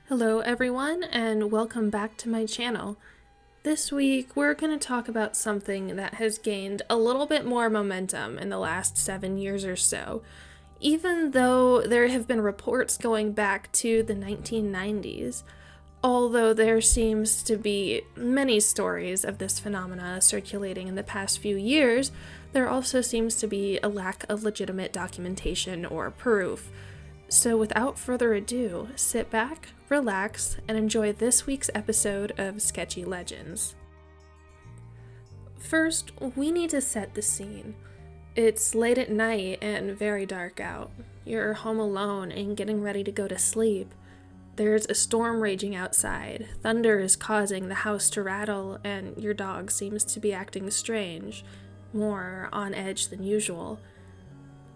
Hello everyone, and welcome back to my channel. This week we're going to talk about something that has gained a little bit more momentum in the last 7 years or so, even though there have been reports going back to the 1990s. Although there seems to be many stories of this phenomena circulating in the past few years, there also seems to be a lack of legitimate documentation or proof. So without further ado, sit back, relax, and enjoy this week's episode of Sketchy Legends. First, we need to set the scene. It's late at night and very dark out. You're home alone and getting ready to go to sleep. There's a storm raging outside, thunder is causing the house to rattle, and your dog seems to be acting strange, more on edge than usual.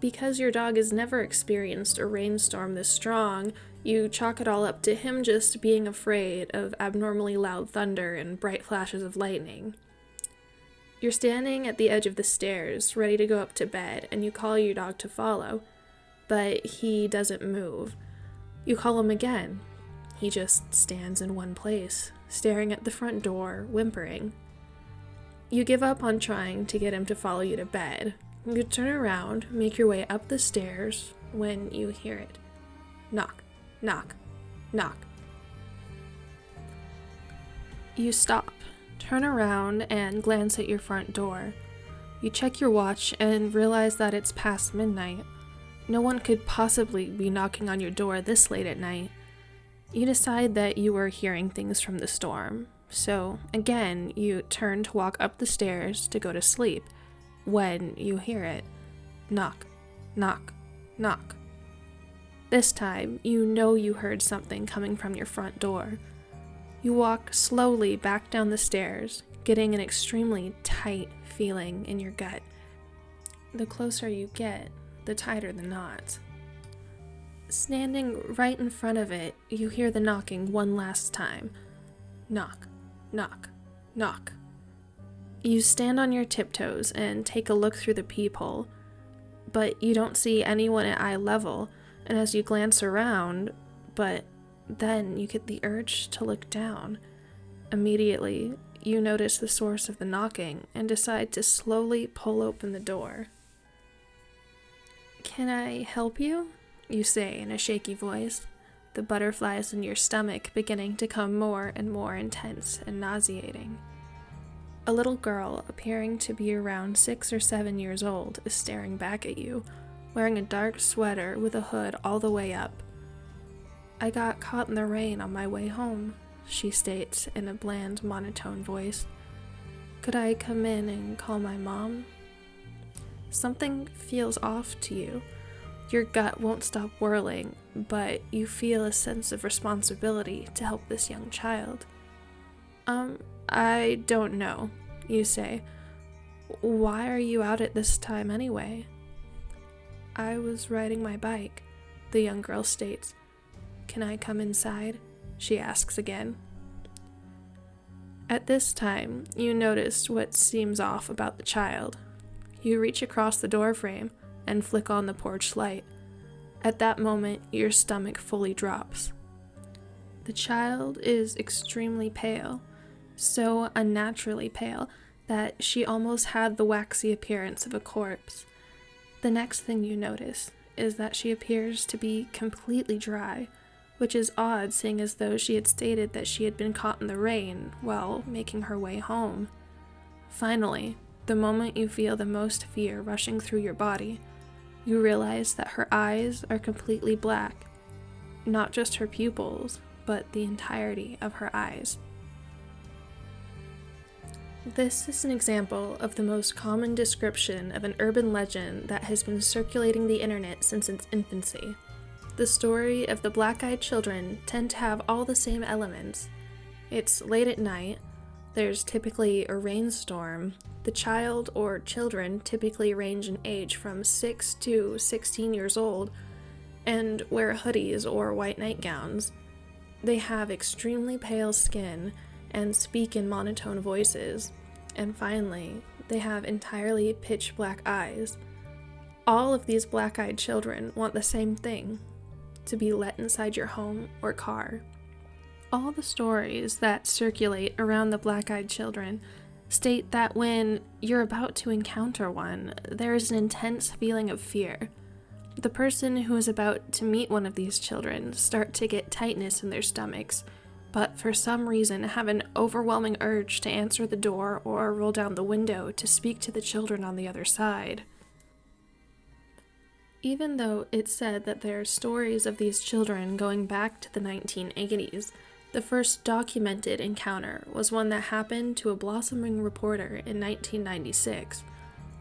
Because your dog has never experienced a rainstorm this strong, you chalk it all up to him just being afraid of abnormally loud thunder and bright flashes of lightning. You're standing at the edge of the stairs, ready to go up to bed, and you call your dog to follow, but he doesn't move. You call him again. He just stands in one place, staring at the front door, whimpering. You give up on trying to get him to follow you to bed. You turn around, make your way up the stairs, when you hear it. Knock, knock, knock. You stop, turn around, and glance at your front door. You check your watch and realize that it's past midnight. No one could possibly be knocking on your door this late at night. You decide that you were hearing things from the storm, so again you turn to walk up the stairs to go to sleep, when you hear it. Knock, knock, knock. This time, you know you heard something coming from your front door. You walk slowly back down the stairs, getting an extremely tight feeling in your gut. The closer you get, the tighter the knot. Standing right in front of it, you hear the knocking one last time. Knock, knock, knock. You stand on your tiptoes and take a look through the peephole, but you don't see anyone at eye level, and as you glance around, but then you get the urge to look down. Immediately, you notice the source of the knocking and decide to slowly pull open the door. "Can I help you?" you say in a shaky voice, the butterflies in your stomach beginning to become more and more intense and nauseating. A little girl, appearing to be around 6 or 7 years old, is staring back at you, wearing a dark sweater with a hood all the way up. "I got caught in the rain on my way home," she states in a bland, monotone voice. "Could I come in and call my mom?" Something feels off to you. Your gut won't stop whirling, but you feel a sense of responsibility to help this young child. "I don't know," you say. "Why are you out at this time anyway?" "I was riding my bike," the young girl states. "Can I come inside?" she asks again. At this time, you notice what seems off about the child. You reach across the doorframe and flick on the porch light. At that moment, your stomach fully drops. The child is extremely pale, so unnaturally pale that she almost had the waxy appearance of a corpse. The next thing you notice is that she appears to be completely dry, which is odd seeing as though she had stated that she had been caught in the rain while making her way home. Finally, the moment you feel the most fear rushing through your body, you realize that her eyes are completely black. Not just her pupils, but the entirety of her eyes. This is an example of the most common description of an urban legend that has been circulating the internet since its infancy. The story of the black-eyed children tend to have all the same elements. It's late at night, there's typically a rainstorm, the child or children typically range in age from 6 to 16 years old, and wear hoodies or white nightgowns. They have extremely pale skin and speak in monotone voices, and finally, they have entirely pitch black eyes. All of these black-eyed children want the same thing: to be let inside your home or car. All the stories that circulate around the black-eyed children state that when you're about to encounter one, there is an intense feeling of fear. The person who is about to meet one of these children start to get tightness in their stomachs, but for some reason have an overwhelming urge to answer the door or roll down the window to speak to the children on the other side. Even though it's said that there are stories of these children going back to the 1980s, the first documented encounter was one that happened to a blossoming reporter in 1996,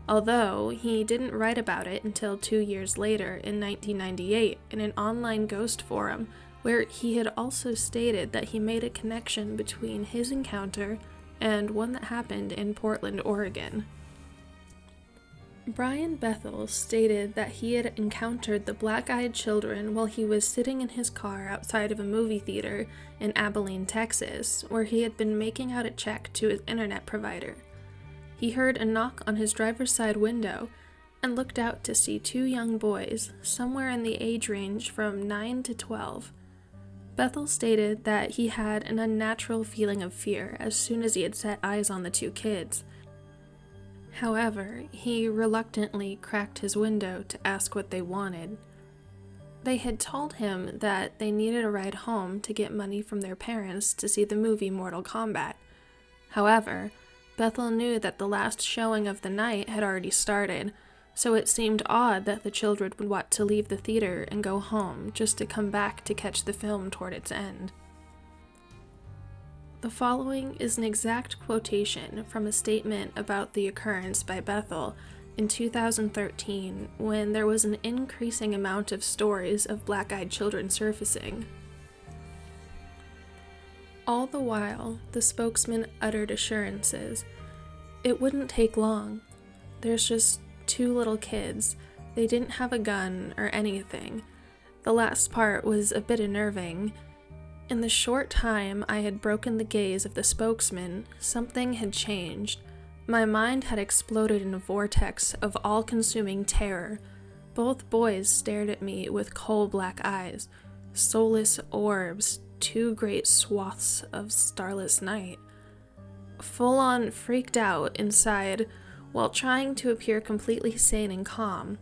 although he didn't write about it until 2 years later in 1998 in an online ghost forum where he had also stated that he made a connection between his encounter and one that happened in Portland, Oregon. Brian Bethel stated that he had encountered the black-eyed children while he was sitting in his car outside of a movie theater in Abilene, Texas, where he had been making out a check to his internet provider. He heard a knock on his driver's side window and looked out to see 2 young boys, somewhere in the age range from 9 to 12. Bethel stated that he had an unnatural feeling of fear as soon as he had set eyes on the 2 kids. However, he reluctantly cracked his window to ask what they wanted. They had told him that they needed a ride home to get money from their parents to see the movie Mortal Kombat. However, Bethel knew that the last showing of the night had already started, so it seemed odd that the children would want to leave the theater and go home just to come back to catch the film toward its end. The following is an exact quotation from a statement about the occurrence by Bethel in 2013 when there was an increasing amount of stories of black-eyed children surfacing. All the while, the spokesman uttered assurances. It wouldn't take long. There's just 2 little kids. They didn't have a gun or anything. The last part was a bit unnerving. In the short time I had broken the gaze of the spokesman, something had changed. My mind had exploded in a vortex of all-consuming terror. Both boys stared at me with coal black eyes, soulless orbs, 2 great swaths of starless night. Full-on freaked out inside while trying to appear completely sane and calm.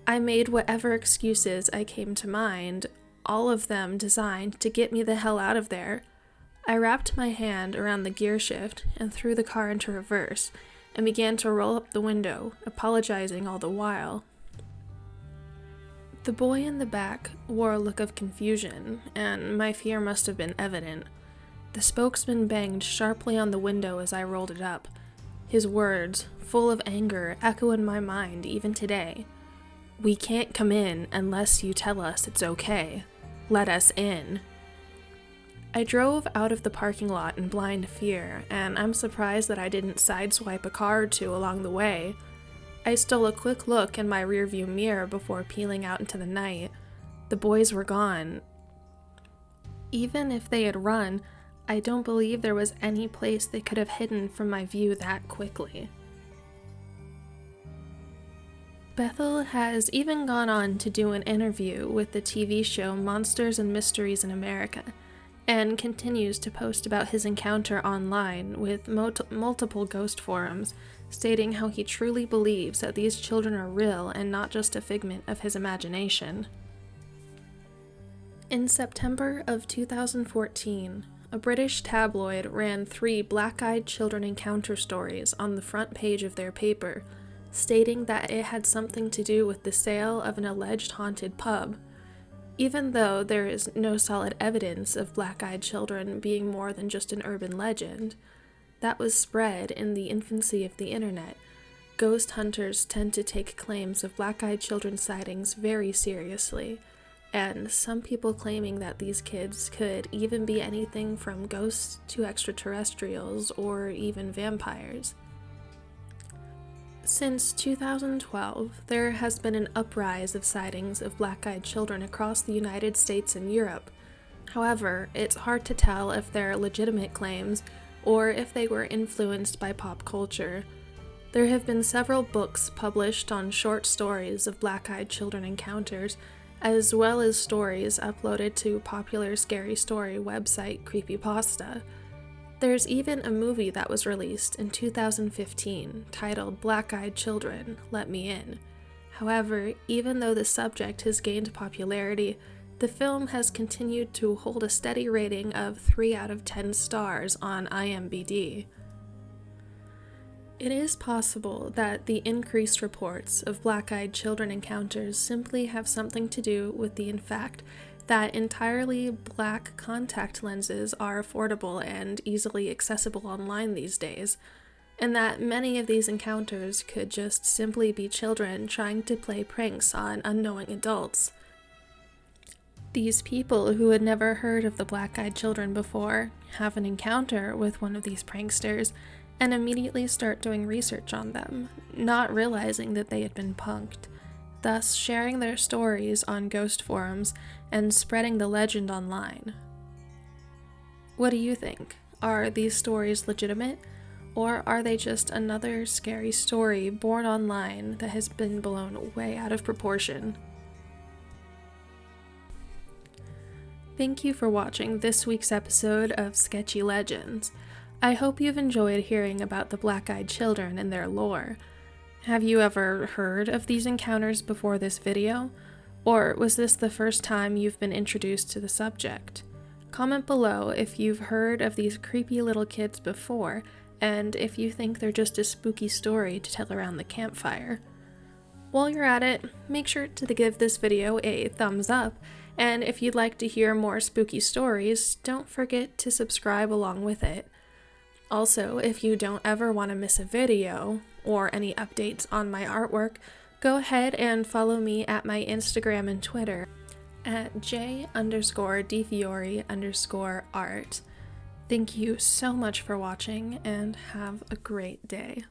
I made whatever excuses I came to mind, all of them designed to get me the hell out of there. I wrapped my hand around the gear shift and threw the car into reverse and began to roll up the window, apologizing all the while. The boy in the back wore a look of confusion, and my fear must have been evident. The spokesman banged sharply on the window as I rolled it up. His words, full of anger, echo in my mind even today. "We can't come in unless you tell us it's okay. Let us in." I drove out of the parking lot in blind fear, and I'm surprised that I didn't sideswipe a car or 2 along the way. I stole a quick look in my rearview mirror before peeling out into the night. The boys were gone. Even if they had run, I don't believe there was any place they could have hidden from my view that quickly. Bethel has even gone on to do an interview with the TV show Monsters and Mysteries in America, and continues to post about his encounter online with multiple ghost forums, stating how he truly believes that these children are real and not just a figment of his imagination. In September of 2014, a British tabloid ran 3 black-eyed children encounter stories on the front page of their paper, stating that it had something to do with the sale of an alleged haunted pub. Even though there is no solid evidence of black-eyed children being more than just an urban legend, that was spread in the infancy of the internet. Ghost hunters tend to take claims of black-eyed children sightings very seriously, and some people claiming that these kids could even be anything from ghosts to extraterrestrials or even vampires. Since 2012, there has been an uprise of sightings of black-eyed children across the United States and Europe. However, it's hard to tell if they're legitimate claims or if they were influenced by pop culture. There have been several books published on short stories of black-eyed children encounters, as well as stories uploaded to popular scary story website Creepypasta. There's even a movie that was released in 2015 titled Black-Eyed Children, Let Me In. However, even though the subject has gained popularity, the film has continued to hold a steady rating of 3 out of 10 stars on IMDb. It is possible that the increased reports of black-eyed children encounters simply have something to do with the fact that entirely black contact lenses are affordable and easily accessible online these days, and that many of these encounters could just simply be children trying to play pranks on unknowing adults. These people who had never heard of the black-eyed children before have an encounter with one of these pranksters and immediately start doing research on them, not realizing that they had been punked, thus sharing their stories on ghost forums and spreading the legend online. What do you think? Are these stories legitimate, or are they just another scary story born online that has been blown way out of proportion? Thank you for watching this week's episode of Sketchy Legends. I hope you've enjoyed hearing about the black-eyed children and their lore. Have you ever heard of these encounters before this video? Or was this the first time you've been introduced to the subject? Comment below if you've heard of these creepy little kids before, and if you think they're just a spooky story to tell around the campfire. While you're at it, make sure to give this video a thumbs up, and if you'd like to hear more spooky stories, don't forget to subscribe along with it. Also, if you don't ever want to miss a video, or any updates on my artwork, go ahead and follow me at my Instagram and Twitter at j_dfiore_art. Thank you so much for watching, and have a great day.